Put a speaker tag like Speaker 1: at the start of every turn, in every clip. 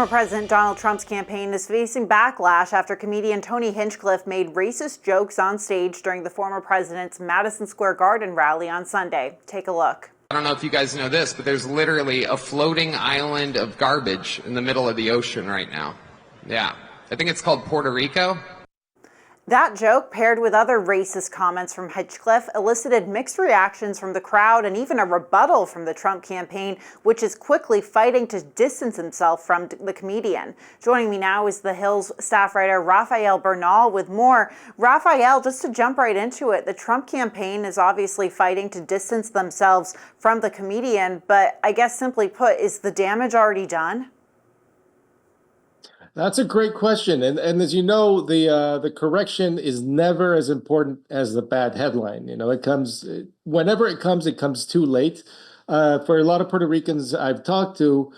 Speaker 1: Former President Donald Trump's campaign is facing backlash after comedian Tony Hinchcliffe made racist jokes on stage during the former president's Madison Square Garden rally on Sunday. Take a look.
Speaker 2: I don't know if you guys know this, but there's literally a floating island of garbage in the middle of the ocean right now. Yeah, I think it's called Puerto Rico.
Speaker 1: That joke, paired with other racist comments from Hinchcliffe, elicited mixed reactions from the crowd and even a rebuttal from the Trump campaign, which is quickly fighting to distance himself from the comedian. Joining me now is The Hill's staff writer Raphael Bernal with more. Raphael, just to jump right into it, the Trump campaign is obviously fighting to distance themselves from the comedian, but I guess simply put, is the damage already done?
Speaker 3: That's a great question, and as you know, the correction is never as important as the bad headline. You know, it comes whenever it comes too late. For a lot of Puerto Ricans I've talked to,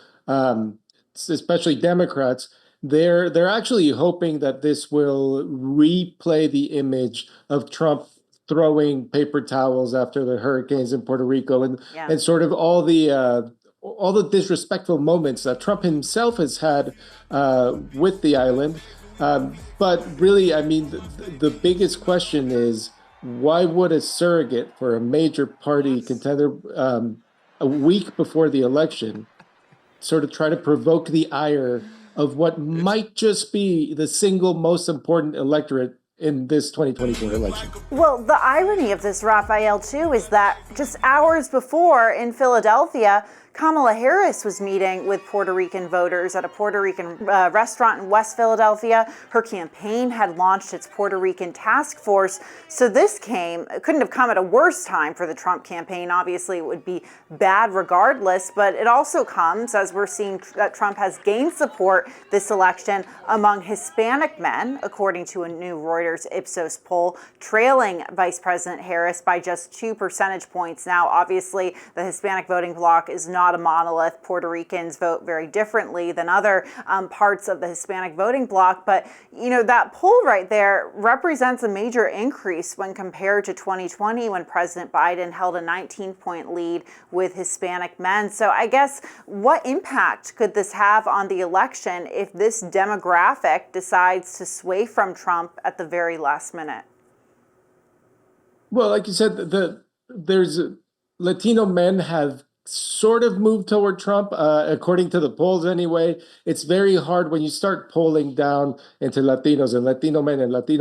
Speaker 3: especially Democrats, they're actually hoping that this will replay the image of Trump throwing paper towels after the hurricanes in Puerto Rico and sort of all the disrespectful moments that Trump himself has had with the island. But really, I mean, the biggest question is, why would a surrogate for a major party contender a week before the election sort of try to provoke the ire of what might just be the single most important electorate in this 2024 election?
Speaker 1: Well, the irony of this, Raphael, too, is that just hours before in Philadelphia, Kamala Harris was meeting with Puerto Rican voters at a Puerto Rican restaurant in West Philadelphia. Her campaign had launched its Puerto Rican task force. So this couldn't have come at a worse time for the Trump campaign. Obviously, it would be bad regardless, but it also comes as we're seeing that Trump has gained support this election among Hispanic men, according to a new Reuters Ipsos poll, trailing Vice President Harris by just 2 percentage points. Now, obviously, the Hispanic voting bloc is not a monolith. Puerto Ricans vote very differently than other parts of the Hispanic voting bloc. But, you know, that poll right there represents a major increase when compared to 2020, when President Biden held a 19-point lead with Hispanic men. So I guess what impact could this have on the election if this demographic decides to sway from Trump at the very last minute?
Speaker 3: Well, like you said, there's Latino men have sort of moved toward Trump, according to the polls anyway. It's very hard when you start polling down into Latinos and Latino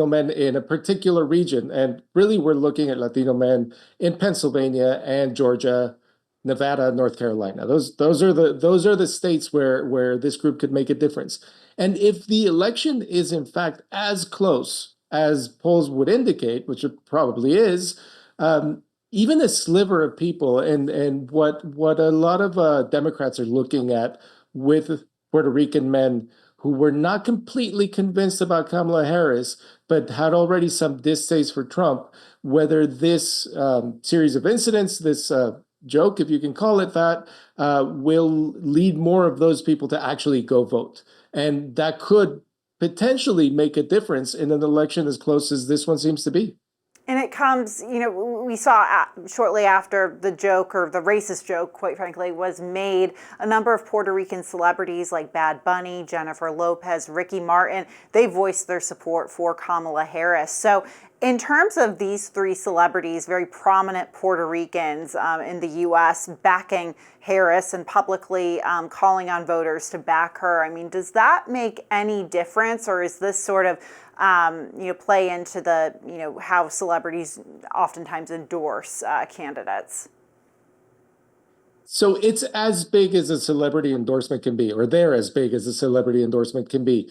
Speaker 3: men in a particular region. And really, we're looking at Latino men in Pennsylvania and Georgia, Nevada, North Carolina. Those are the states where this group could make a difference. And if the election is in fact as close as polls would indicate, which it probably is, even a sliver of people, and what a lot of Democrats are looking at with Puerto Rican men who were not completely convinced about Kamala Harris, but had already some distaste for Trump, whether this series of incidents, this joke, if you can call it that, will lead more of those people to actually go vote. And that could potentially make a difference in an election as close as this one seems to be.
Speaker 1: And it comes, you know, we saw shortly after the joke, or the racist joke, quite frankly, was made, a number of Puerto Rican celebrities like Bad Bunny, Jennifer Lopez, Ricky Martin, they voiced their support for Kamala Harris. So in terms of these three celebrities, very prominent Puerto Ricans in the U.S. backing Harris and publicly calling on voters to back her, I mean, does that make any difference, or is this sort of play into the, how celebrities oftentimes endorse candidates?
Speaker 3: So it's as big as a celebrity endorsement can be, or they're as big as a celebrity endorsement can be.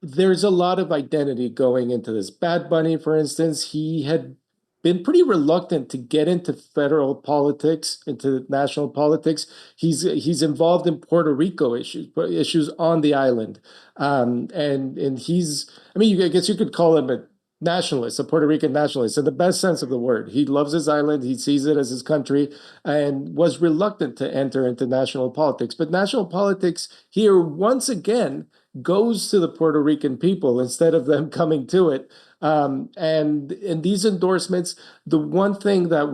Speaker 3: There's a lot of identity going into this. Bad Bunny, for instance, he had been pretty reluctant to get into federal politics, into national politics. He's involved in Puerto Rico issues on the island, and he's. I mean, I guess you could call him a nationalist, a Puerto Rican nationalist, in the best sense of the word. He loves his island. He sees it as his country, and was reluctant to enter into national politics. But national politics here once again goes to the Puerto Rican people instead of them coming to it. And in these endorsements, the one thing that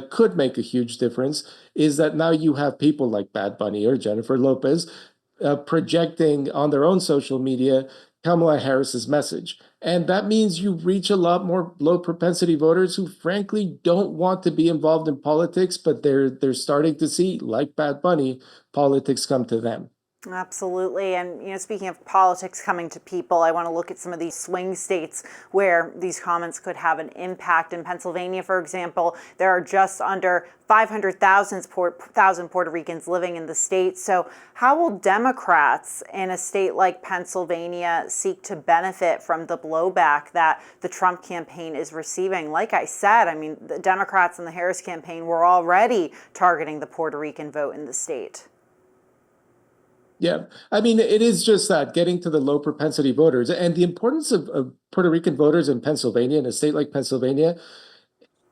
Speaker 3: could make a huge difference is that now you have people like Bad Bunny or Jennifer Lopez projecting on their own social media Kamala Harris's message. And that means you reach a lot more low propensity voters who frankly don't want to be involved in politics, but they're starting to see, like Bad Bunny, politics come to them.
Speaker 1: Absolutely. And, speaking of politics coming to people, I want to look at some of these swing states where these comments could have an impact. In Pennsylvania, for example, there are just under 500,000 Puerto Ricans living in the state. So how will Democrats in a state like Pennsylvania seek to benefit from the blowback that the Trump campaign is receiving? Like I said, the Democrats in the Harris campaign were already targeting the Puerto Rican vote in the state.
Speaker 3: Yeah, it is just that getting to the low propensity voters and the importance of Puerto Rican voters in Pennsylvania, in a state like Pennsylvania.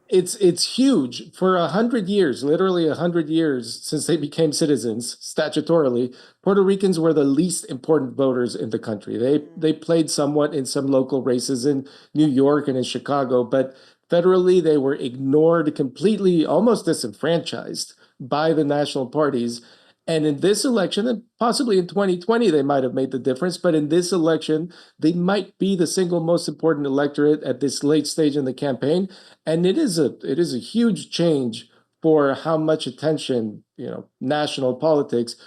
Speaker 3: It's huge. For 100 years, literally 100 years since they became citizens statutorily, Puerto Ricans were the least important voters in the country. They played somewhat in some local races in New York and in Chicago, but federally they were ignored completely, almost disenfranchised by the national parties. And in this election, and possibly in 2020, they might have made the difference. But in this election, they might be the single most important electorate at this late stage in the campaign. And it is a huge change for how much attention, national politics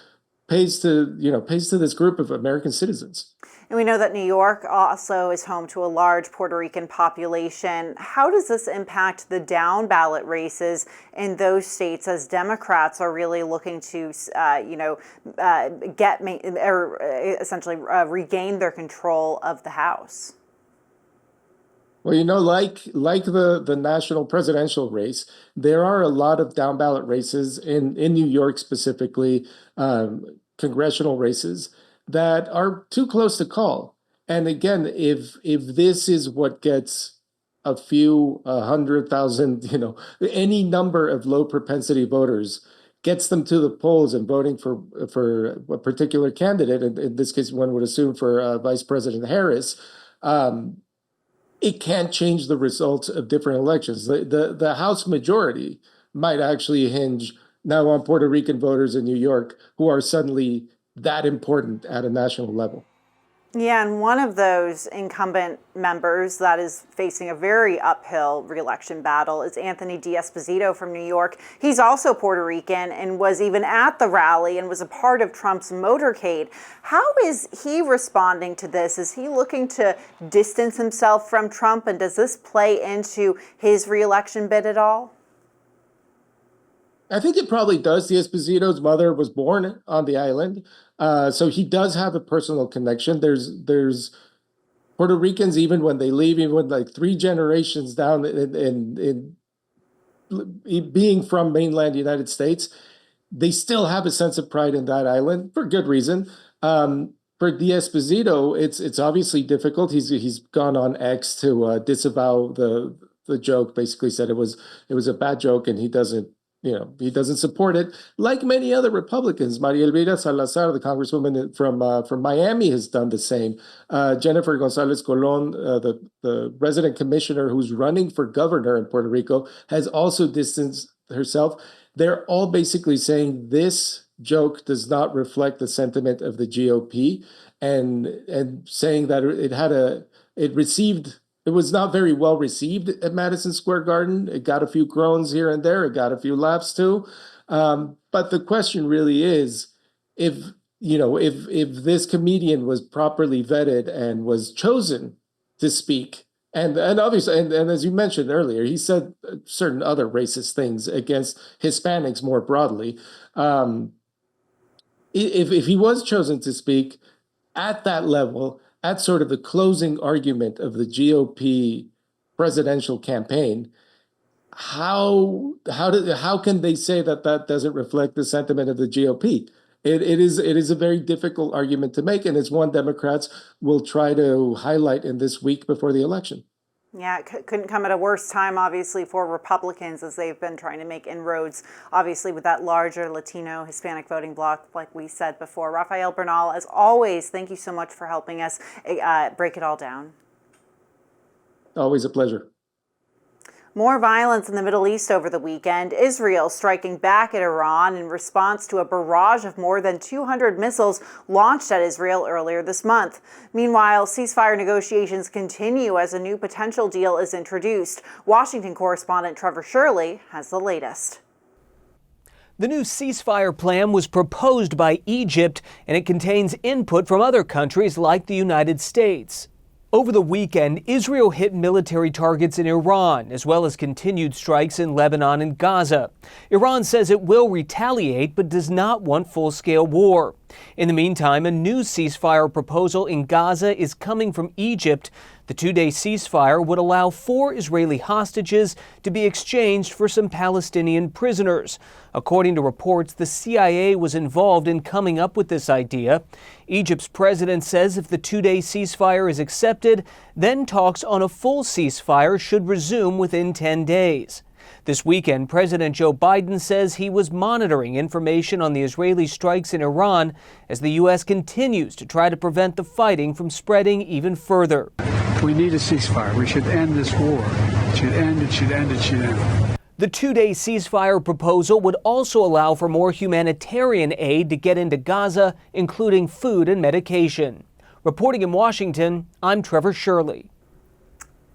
Speaker 3: pays to this group of American citizens.
Speaker 1: And we know that New York also is home to a large Puerto Rican population. How does this impact the down ballot races in those states as Democrats are really looking to, essentially regain their control of the House?
Speaker 3: Well, like the national presidential race, there are a lot of down ballot races in New York specifically, congressional races that are too close to call. And again, if this is what gets a few 100,000, any number of low propensity voters gets them to the polls and voting for a particular candidate, and in this case, one would assume for Vice President Harris, it can't change the results of different elections. The House majority might actually hinge now on Puerto Rican voters in New York who are suddenly that important at a national level.
Speaker 1: Yeah, and one of those incumbent members that is facing a very uphill reelection battle is Anthony D'Esposito from New York. He's also Puerto Rican and was even at the rally and was a part of Trump's motorcade. How is he responding to this? Is he looking to distance himself from Trump, and does this play into his reelection bid at all?
Speaker 3: I think it probably does. D'Esposito's mother was born on the island, so he does have a personal connection. There's Puerto Ricans, even when they leave, even when like 3 generations down in being from mainland United States, they still have a sense of pride in that island for good reason. For D'Esposito, it's obviously difficult. He's gone on X to disavow the joke. Basically, said it was a bad joke, and he doesn't support it. Like many other Republicans, Maria Elvira Salazar, the congresswoman from Miami, has done the same. Jennifer Gonzalez Colon, the resident commissioner who's running for governor in Puerto Rico, has also distanced herself. They're all basically saying this joke does not reflect the sentiment of the GOP, and saying that it was not very well received at Madison Square Garden. It got a few groans here and there. It got a few laughs too. But the question really is, if this comedian was properly vetted and was chosen to speak, and obviously, and as you mentioned earlier, he said certain other racist things against Hispanics more broadly. If he was chosen to speak at that level, at sort of the closing argument of the GOP presidential campaign, how can they say that doesn't reflect the sentiment of the GOP? It is a very difficult argument to make, and it's one Democrats will try to highlight in this week before the election.
Speaker 1: Yeah, it couldn't come at a worse time, obviously, for Republicans as they've been trying to make inroads, obviously, with that larger Latino Hispanic voting bloc, like we said before. Raphael Bernal, as always, thank you so much for helping us break it all down.
Speaker 3: Always a pleasure.
Speaker 1: More violence in the Middle East over the weekend. Israel striking back at Iran in response to a barrage of more than 200 missiles launched at Israel earlier this month. Meanwhile, ceasefire negotiations continue as a new potential deal is introduced. Washington correspondent Trevor Shirley has the latest.
Speaker 4: The new ceasefire plan was proposed by Egypt, and it contains input from other countries like the United States. Over the weekend, Israel hit military targets in Iran, as well as continued strikes in Lebanon and Gaza. Iran says it will retaliate, but does not want full-scale war. In the meantime, a new ceasefire proposal in Gaza is coming from Egypt. The two-day ceasefire would allow 4 Israeli hostages to be exchanged for some Palestinian prisoners. According to reports, the CIA was involved in coming up with this idea. Egypt's president says if the two-day ceasefire is accepted, then talks on a full ceasefire should resume within 10 days. This weekend, President Joe Biden says he was monitoring information on the Israeli strikes in Iran as the U.S. continues to try to prevent the fighting from spreading even further.
Speaker 5: We need a ceasefire. We should end this war. It should end, it should end, it should end.
Speaker 4: The two-day ceasefire proposal would also allow for more humanitarian aid to get into Gaza, including food and medication. Reporting in Washington, I'm Trevor Shirley.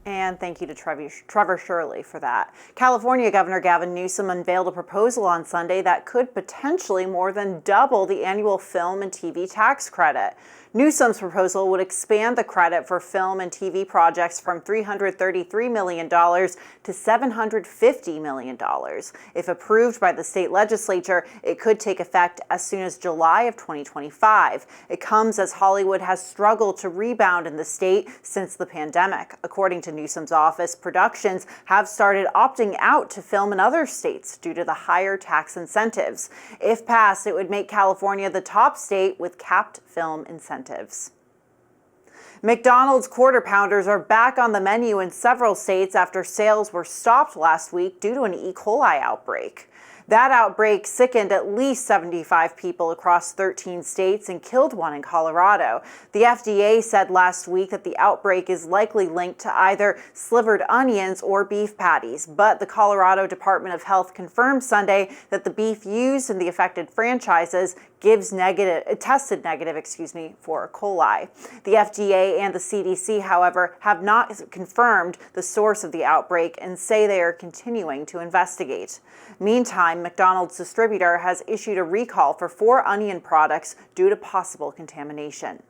Speaker 1: And thank you to Trevor Shirley for that. California Governor Gavin Newsom unveiled a proposal on Sunday that could potentially more than double the annual film and TV tax credit. Newsom's proposal would expand the credit for film and TV projects from $333 million to $750 million. If approved by the state legislature, it could take effect as soon as July of 2025. It comes as Hollywood has struggled to rebound in the state since the pandemic. According to Newsom's office, productions have started opting out to film in other states due to the higher tax incentives. If passed, it would make California the top state with capped film incentives. McDonald's Quarter Pounders are back on the menu in several states after sales were stopped last week due to an E. coli outbreak. That outbreak sickened at least 75 people across 13 states and killed one in Colorado. The FDA said last week that the outbreak is likely linked to either slivered onions or beef patties, but the Colorado Department of Health confirmed Sunday that the beef used in the affected franchises tested negative for E. coli. The FDA and the CDC, however, have not confirmed the source of the outbreak and say they are continuing to investigate. Meantime, McDonald's distributor has issued a recall for 4 onion products due to possible contamination.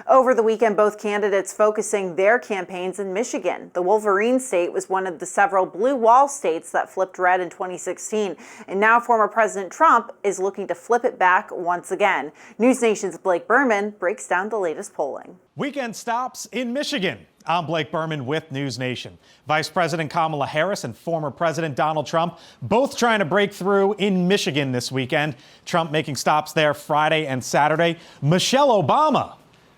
Speaker 1: Over the weekend, both candidates focusing their campaigns in Michigan. The Wolverine state was one of the several blue wall states that flipped red in 2016, and now former President Trump is looking to flip it back once again. News Nation's Blake Berman breaks down the latest polling.
Speaker 6: Weekend stops in Michigan. I'm Blake Berman with News Nation. Vice President Kamala Harris and former President Donald Trump both trying to break through in Michigan this weekend. Trump making stops there Friday and Saturday. Michelle Obama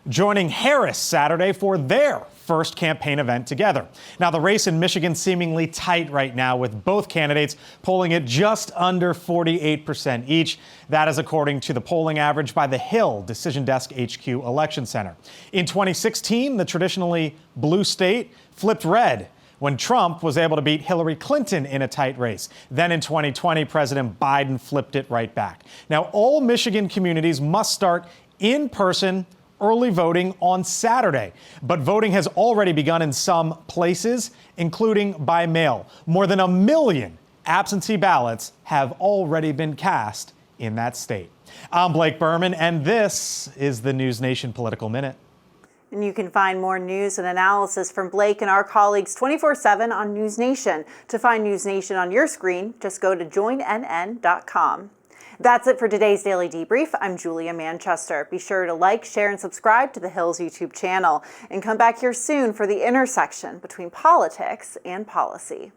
Speaker 6: joining Harris Saturday for their first campaign event together. Now, the race in Michigan seemingly tight right now, with both candidates polling at just under 48% each. That is according to the polling average by the Hill Decision Desk HQ Election Center. In 2016, the traditionally blue state flipped red when Trump was able to beat Hillary Clinton in a tight race. Then in 2020, President Biden flipped it right back. Now, all Michigan communities must start in person early voting on Saturday. But voting has already begun in some places, including by mail. More than 1 million absentee ballots have already been cast in that state. I'm Blake Berman, and this is the News Nation Political Minute.
Speaker 1: And you can find more news and analysis from Blake and our colleagues 24/7 on News Nation. To find News Nation on your screen, just go to joinnn.com. That's it for today's Daily Debrief. I'm Julia Manchester. Be sure to like, share, and subscribe to the Hill's YouTube channel. And come back here soon for the intersection between politics and policy.